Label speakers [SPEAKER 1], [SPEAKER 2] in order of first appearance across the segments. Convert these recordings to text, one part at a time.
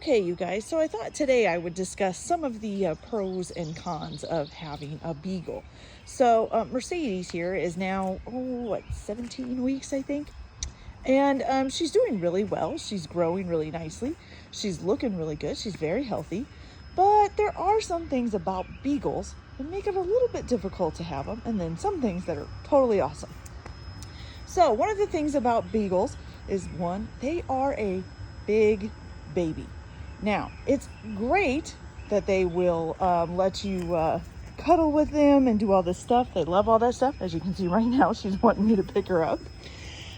[SPEAKER 1] Okay, you guys, so I thought today I would discuss some of the pros and cons of having a beagle. So Mercedes here is now, 17 weeks, I think. And she's doing really well. She's growing really nicely. She's looking really good. She's very healthy. But there are some things about beagles that make it a little bit difficult to have them, and then some things that are totally awesome. So one of the things about beagles is, one, they are a big baby. Now, it's great that they will let you cuddle with them and do all this stuff. They love all that stuff. As you can see right now, she's wanting me to pick her up.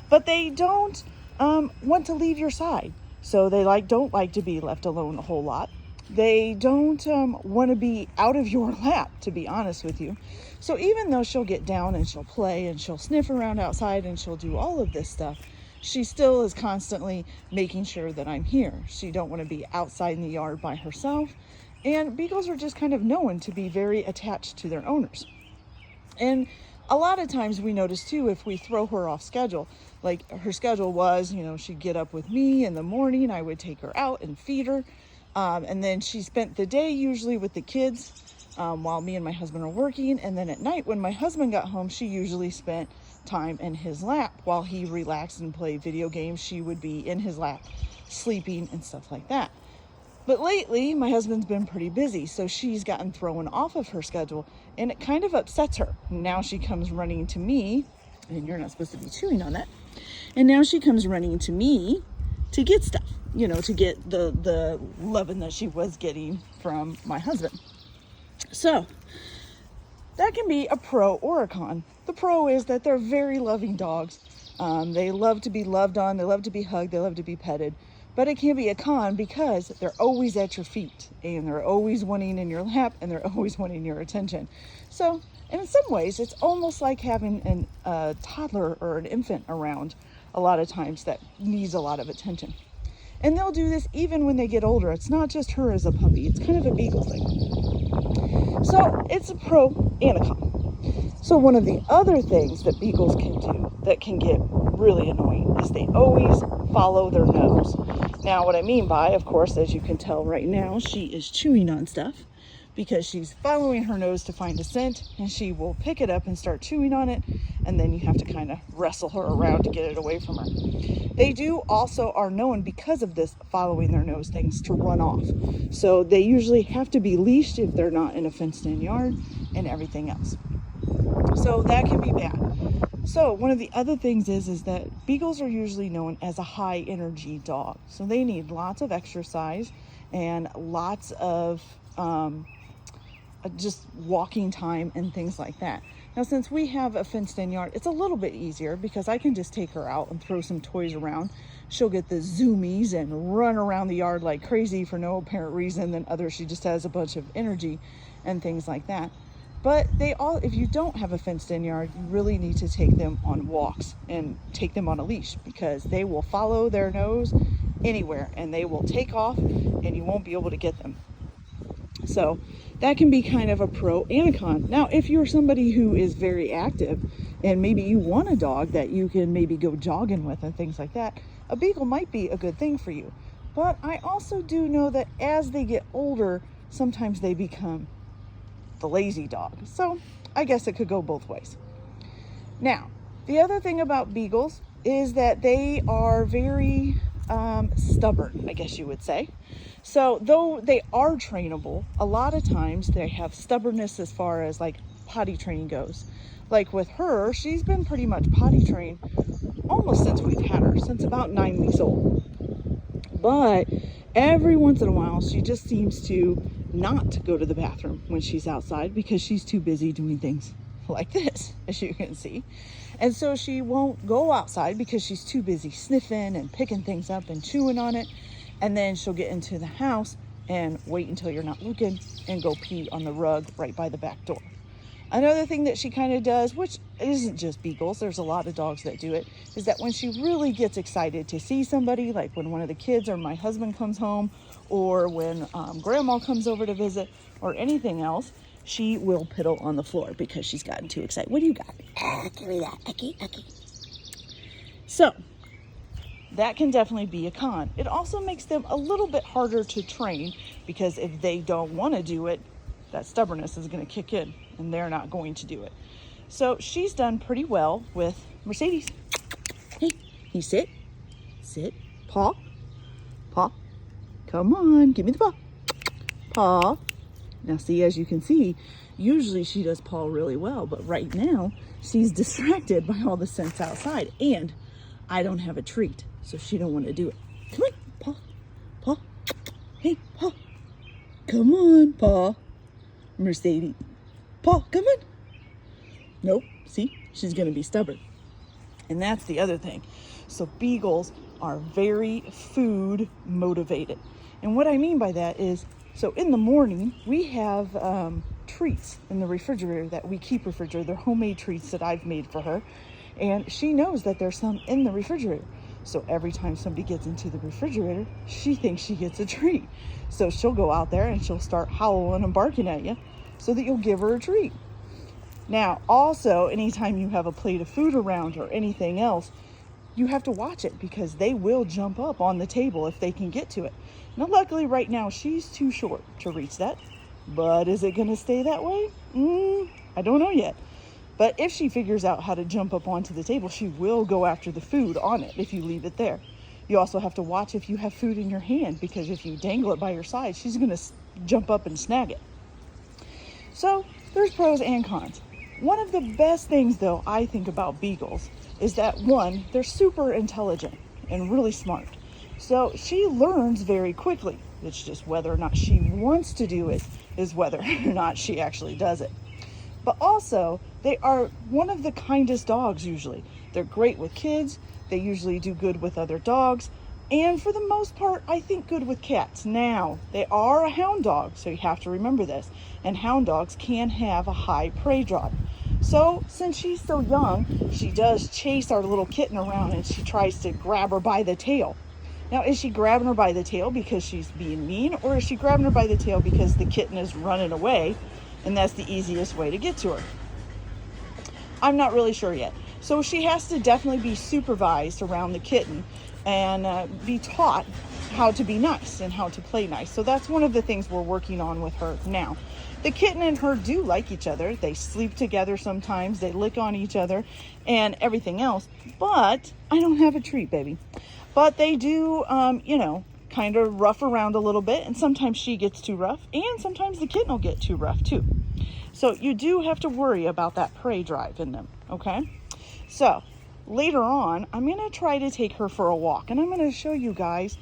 [SPEAKER 1] But they don't want to leave your side. So they don't like to be left alone a whole lot. They don't want to be out of your lap, to be honest with you. So even though she'll get down and she'll play and she'll sniff around outside and she'll do all of this stuff, she still is constantly making sure that I'm here. She don't want to be outside in the yard by herself. And beagles are just kind of known to be very attached to their owners. And a lot of times we notice too, if we throw her off schedule, like her schedule was, she'd get up with me in the morning, I would take her out and feed her. And then she spent the day usually with the kids while me and my husband are working. And then at night when my husband got home, she usually spent time in his lap while he relaxed and played video games. She would be in his lap sleeping and stuff like that. But lately my husband's been pretty busy, so she's gotten thrown off of her schedule, and it kind of upsets her. Now she comes running to me, and you're not supposed to be chewing on that, and now she comes running to me to get stuff, to get the loving that she was getting from my husband. So that can be a pro or a con. The pro is that they're very loving dogs. They love to be loved on. They love to be hugged. They love to be petted. But it can be a con because they're always at your feet and they're always wanting in your lap and they're always wanting your attention. So, and in some ways, it's almost like having a toddler or an infant around a lot of times that needs a lot of attention. And they'll do this even when they get older. It's not just her as a puppy. It's kind of a beagle thing. So it's a pro and a con. So one of the other things that beagles can do that can get really annoying is they always follow their nose. Now what I mean by, of course, as you can tell right now, she is chewing on stuff because she's following her nose to find a scent, and she will pick it up and start chewing on it, and then you have to kind of wrestle her around to get it away from her. They also are known because of this following their nose things to run off. So they usually have to be leashed if they're not in a fenced-in yard and everything else. So that can be bad. So one of the other things is that beagles are usually known as a high energy dog. So they need lots of exercise and lots of just walking time and things like that. Now, since we have a fenced in yard, it's a little bit easier because I can just take her out and throw some toys around. She'll get the zoomies and run around the yard like crazy for no apparent reason. Then others, she just has a bunch of energy and things like that. But if you don't have a fenced in yard, you really need to take them on walks and take them on a leash because they will follow their nose anywhere and they will take off and you won't be able to get them. So that can be kind of a pro and a con. Now, if you're somebody who is very active and maybe you want a dog that you can maybe go jogging with and things like that, a beagle might be a good thing for you. But I also do know that as they get older, sometimes they become the lazy dog. So I guess it could go both ways. Now, the other thing about beagles is that they are very stubborn, I guess you would say. So though they are trainable, a lot of times they have stubbornness as far as like potty training goes. Like with her, she's been pretty much potty trained almost since we've had her, since about 9 weeks old. But every once in a while, she just seems to not go to the bathroom when she's outside because she's too busy doing things like this, as you can see. And so she won't go outside because she's too busy sniffing and picking things up and chewing on it. And then she'll get into the house and wait until you're not looking and go pee on the rug right by the back door. Another thing that she kind of does, which isn't just beagles, there's a lot of dogs that do it, is that when she really gets excited to see somebody, like when one of the kids or my husband comes home, or when grandma comes over to visit, or anything else, she will piddle on the floor because she's gotten too excited. What do you got?
[SPEAKER 2] Give me that. Okay.
[SPEAKER 1] So that can definitely be a con. It also makes them a little bit harder to train, because if they don't want to do it, that stubbornness is going to kick in and they're not going to do it. So she's done pretty well with Mercedes. Hey, you sit, paw, paw. Come on, give me the paw. Paw. Now see, as you can see, usually she does paw really well, but right now she's distracted by all the scents outside, and I don't have a treat, so she don't want to do it. Come on, paw, paw. Hey, paw. Come on, paw. Mercedes, paw, come on. Nope, see, she's gonna be stubborn. And that's the other thing. So beagles are very food motivated. And what I mean by that is, so in the morning, we have treats in the refrigerator that we keep refrigerated. They're homemade treats that I've made for her. And she knows that there's some in the refrigerator. So every time somebody gets into the refrigerator, she thinks she gets a treat. So she'll go out there and she'll start howling and barking at you so that you'll give her a treat. Now, also, anytime you have a plate of food around or anything else, you have to watch it, because they will jump up on the table if they can get to it. Now, luckily right now she's too short to reach that, but is it going to stay that way? I don't know yet. But if she figures out how to jump up onto the table, she will go after the food on it if you leave it there. You also have to watch if you have food in your hand, because if you dangle it by your side, she's going to jump up and snag it. So there's pros and cons. One of the best things, though, I think about beagles is that, one, they're super intelligent and really smart. So she learns very quickly. It's just whether or not she wants to do it is whether or not she actually does it. But also, they are one of the kindest dogs usually. They're great with kids. They usually do good with other dogs. And for the most part, I think good with cats. Now, they are a hound dog, so you have to remember this. And hound dogs can have a high prey drive. So since she's so young, she does chase our little kitten around and she tries to grab her by the tail. Now, is she grabbing her by the tail because she's being mean, or is she grabbing her by the tail because the kitten is running away and that's the easiest way to get to her? I'm not really sure yet. So she has to definitely be supervised around the kitten and be taught how to be nice and how to play nice. So that's one of the things we're working on with her now. The kitten and her do like each other. They sleep together sometimes. They lick on each other and everything else. But I don't have a treat, baby. But they do, kind of rough around a little bit. And sometimes she gets too rough. And sometimes the kitten will get too rough too. So you do have to worry about that prey drive in them, okay? So later on, I'm going to try to take her for a walk. And I'm going to show you guys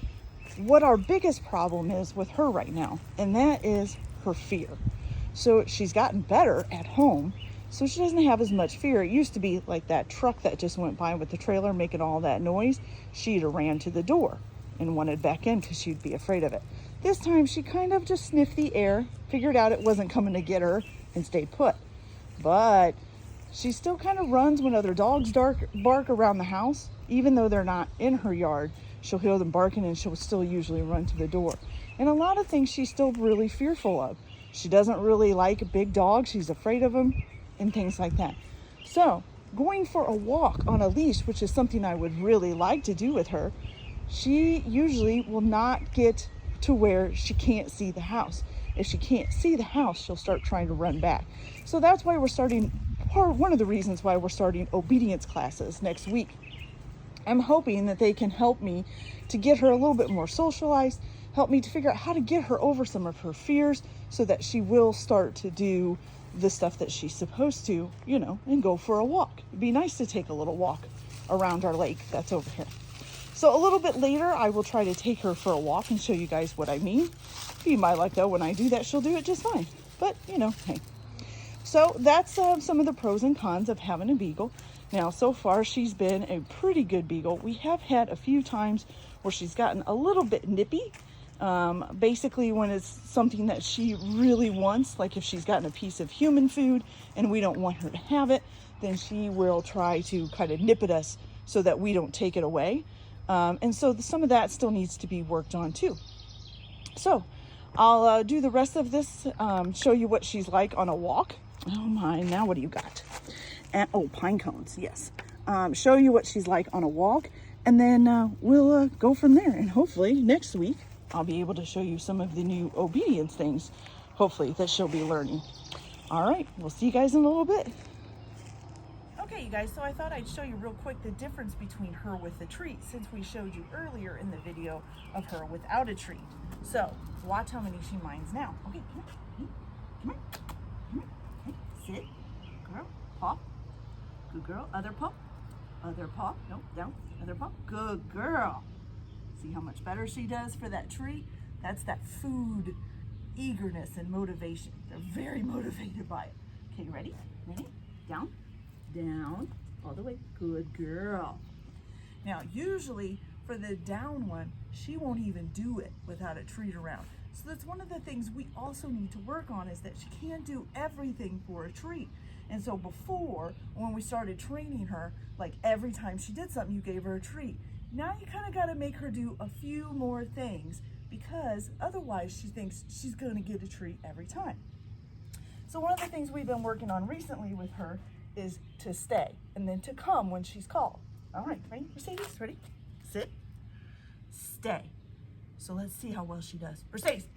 [SPEAKER 1] what our biggest problem is with her right now. And that is her fear. So she's gotten better at home, so she doesn't have as much fear. It used to be like that truck that just went by with the trailer making all that noise. She'd have ran to the door and wanted back in because she'd be afraid of it. This time she kind of just sniffed the air, figured out it wasn't coming to get her, and stayed put. But she still kind of runs when other dogs bark around the house. Even though they're not in her yard, she'll hear them barking and she'll still usually run to the door. And a lot of things she's still really fearful of. She doesn't really like big dogs. She's afraid of them and things like that. So going for a walk on a leash, which is something I would really like to do with her, she usually will not get to where she can't see the house. If she can't see the house, she'll start trying to run back. So that's why one of the reasons why we're starting obedience classes next week. I'm hoping that they can help me to get her a little bit more socialized, help me to figure out how to get her over some of her fears so that she will start to do the stuff that she's supposed to, and go for a walk. It'd be nice to take a little walk around our lake that's over here. So a little bit later, I will try to take her for a walk and show you guys what I mean. Be my luck though, when I do that, she'll do it just fine. But, hey. So that's some of the pros and cons of having a beagle. Now, so far, she's been a pretty good beagle. We have had a few times where she's gotten a little bit nippy. Basically when it's something that she really wants, like if she's gotten a piece of human food and we don't want her to have it, then she will try to kind of nip at us so that we don't take it away. And so some of that still needs to be worked on too. So I'll do the rest of this, show you what she's like on a walk. Oh my, now what do you got? Pine cones, yes. Show you what she's like on a walk. And then we'll go from there. And hopefully next week, I'll be able to show you some of the new obedience things, hopefully, that she'll be learning. All right, we'll see you guys in a little bit. Okay, you guys, so I thought I'd show you real quick the difference between her with a treat, since we showed you earlier in the video of her without a treat. So watch how many she minds now. Okay, come here, come here, come here. Okay, sit, girl, paw, good girl, other paw, nope, down, other paw, good girl. See how much better she does for that treat? That's that food eagerness and motivation. They're very motivated by it. Okay, ready? Ready? Down, down, all the way. Good girl. Now, usually for the down one, she won't even do it without a treat around. So that's one of the things we also need to work on, is that she can't do everything for a treat. And so before, when we started training her, like every time she did something, you gave her a treat. Now you kind of got to make her do a few more things, because otherwise she thinks she's going to get a treat every time. So one of the things we've been working on recently with her is to stay and then to come when she's called. All right, ready, Mercedes? Ready? Sit, stay. So let's see how well she does. Mercedes,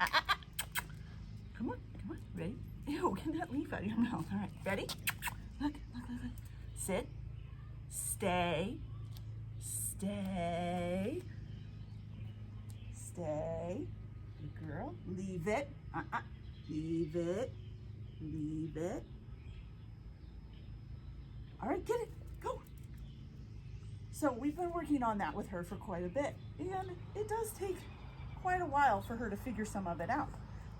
[SPEAKER 1] come on, ready? Ew, get that leaf out of your mouth. All right, ready? Look. Sit, stay, stay, stay. Good girl. Leave it. Leave it. Leave it. All right, get it. Go. So we've been working on that with her for quite a bit, and it does take quite a while for her to figure some of it out.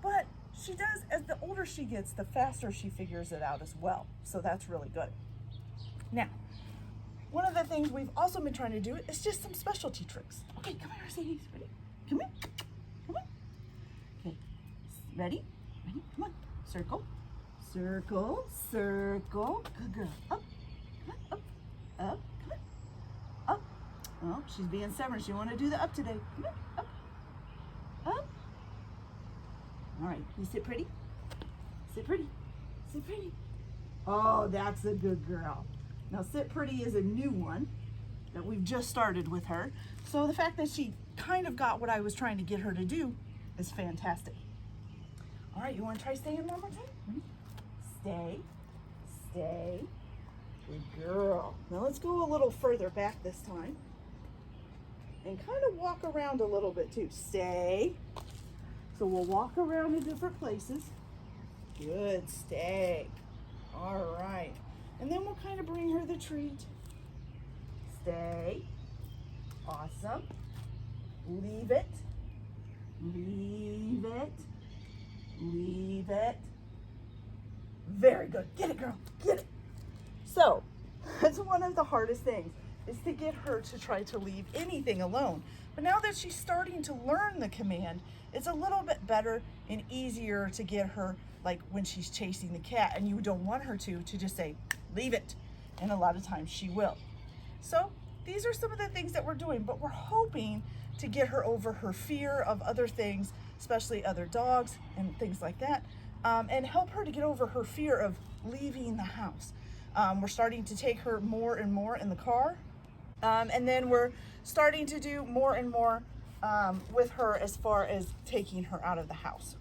[SPEAKER 1] But she does, as the older she gets, the faster she figures it out as well. So that's really good. Now, one of the things we've also been trying to do is just some specialty tricks. Okay, come here, Mercedes. Ready? Come here. Come on. Okay, ready? Ready? Come on. Circle. Circle. Circle. Good girl. Up. Come on. Up. Up. Come on. Up. Oh, she's being stubborn. She want to do the up today. Come on. Up. Up. All right. You sit pretty. Sit pretty. Sit pretty. Oh, that's a good girl. Now, sit pretty is a new one that we've just started with her. So the fact that she kind of got what I was trying to get her to do is fantastic. All right, you want to try staying one more time? Stay, stay, good girl. Now let's go a little further back this time and kind of walk around a little bit too. Stay. So we'll walk around in different places. Good, stay. All right. And then we'll kind of bring her the treat. Stay. Awesome. Leave it. Leave it. Leave it. Very good. Get it, girl. Get it. So, that's one of the hardest things, is to get her to try to leave anything alone. But now that she's starting to learn the command, it's a little bit better and easier to get her, like when she's chasing the cat and you don't want her to just say, leave it. And a lot of times she will. So these are some of the things that we're doing, but we're hoping to get her over her fear of other things, especially other dogs and things like that, and help her to get over her fear of leaving the house. We're starting to take her more and more in the car, and then we're starting to do more and more with her as far as taking her out of the house.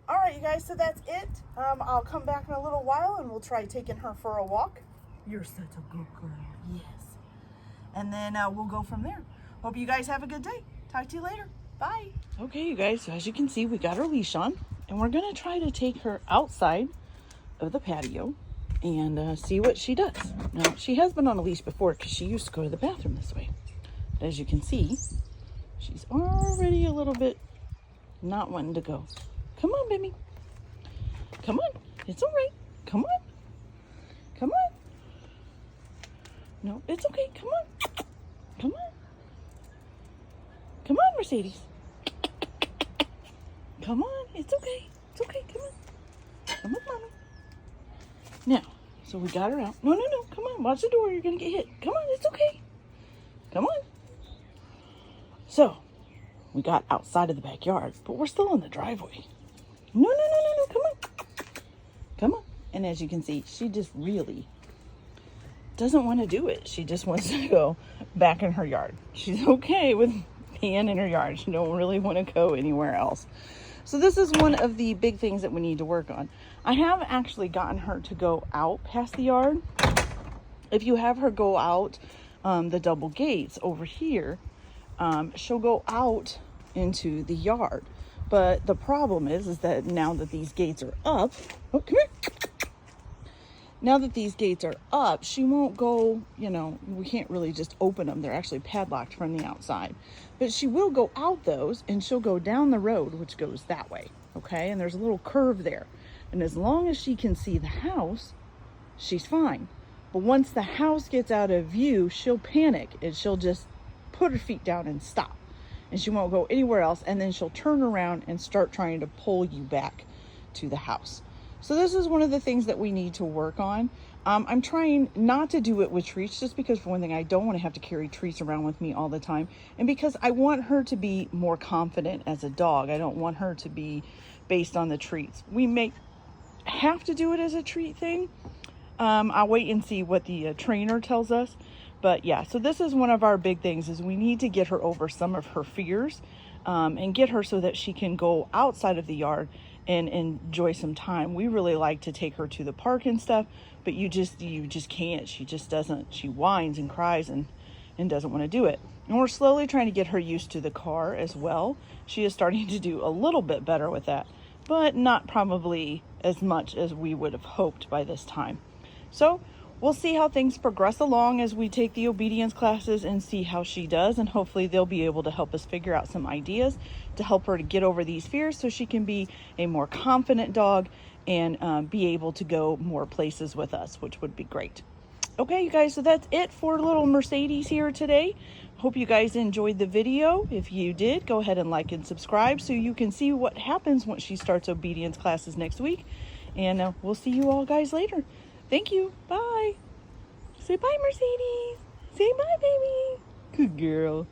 [SPEAKER 1] All right, you guys, so that's it. I'll come back in a little while and we'll try taking her for a walk. You're such a good girl, yes. And then we'll go from there. Hope you guys have a good day. Talk to you later. Bye. Okay, you guys, so as you can see, we got her leash on and we're gonna try to take her outside of the patio and see what she does. Now, she has been on a leash before because she used to go to the bathroom this way. But as you can see, she's already a little bit not wanting to go. Come on, baby. Come on. It's all right. Come on. Come on. No, it's okay. Come on. Come on. Come on, Mercedes. Come on. It's okay. It's okay. Come on. Come on, Mommy. Now, so we got her out. No. Come on. Watch the door. You're going to get hit. Come on. It's okay. Come on. So, we got outside of the backyard, but we're still in the driveway. No. Come on. Come on. And as you can see, she just really doesn't want to do it. She just wants to go back in her yard. She's okay with being in her yard. She don't really want to go anywhere else. So this is one of the big things that we need to work on. I have actually gotten her to go out past the yard. If you have her go out the double gates over here, she'll go out into the yard. But the problem is that now that these gates are up, oh, come here. Now that these gates are up, she won't go, you know, we can't really just open them. They're actually padlocked from the outside. But she will go out those, and she'll go down the road, which goes that way, okay? And there's a little curve there. And as long as she can see the house, she's fine. But once the house gets out of view, she'll panic, and she'll just put her feet down and stop. And she won't go anywhere else, and then she'll turn around and start trying to pull you back to the house. So this is one of the things that we need to work on. I'm trying not to do it with treats, just because for one thing, I don't want to have to carry treats around with me all the time. And because I want her to be more confident as a dog. I don't want her to be based on the treats. We may have to do it as a treat thing. I'll wait and see what the trainer tells us. But yeah, so this is one of our big things, is we need to get her over some of her fears and get her so that she can go outside of the yard and enjoy some time. We really like to take her to the park and stuff, but you just can't. She just doesn't. She whines and cries and doesn't want to do it. And we're slowly trying to get her used to the car as well. She is starting to do a little bit better with that, but not probably as much as we would have hoped by this time. So we'll see how things progress along as we take the obedience classes and see how she does. And hopefully they'll be able to help us figure out some ideas to help her to get over these fears so she can be a more confident dog and be able to go more places with us, which would be great. Okay, you guys, so that's it for little Mercedes here today. Hope you guys enjoyed the video. If you did, go ahead and like and subscribe so you can see what happens once she starts obedience classes next week. And we'll see you all guys later. Thank you. Bye. Say bye, Mercedes. Say bye, baby. Good girl.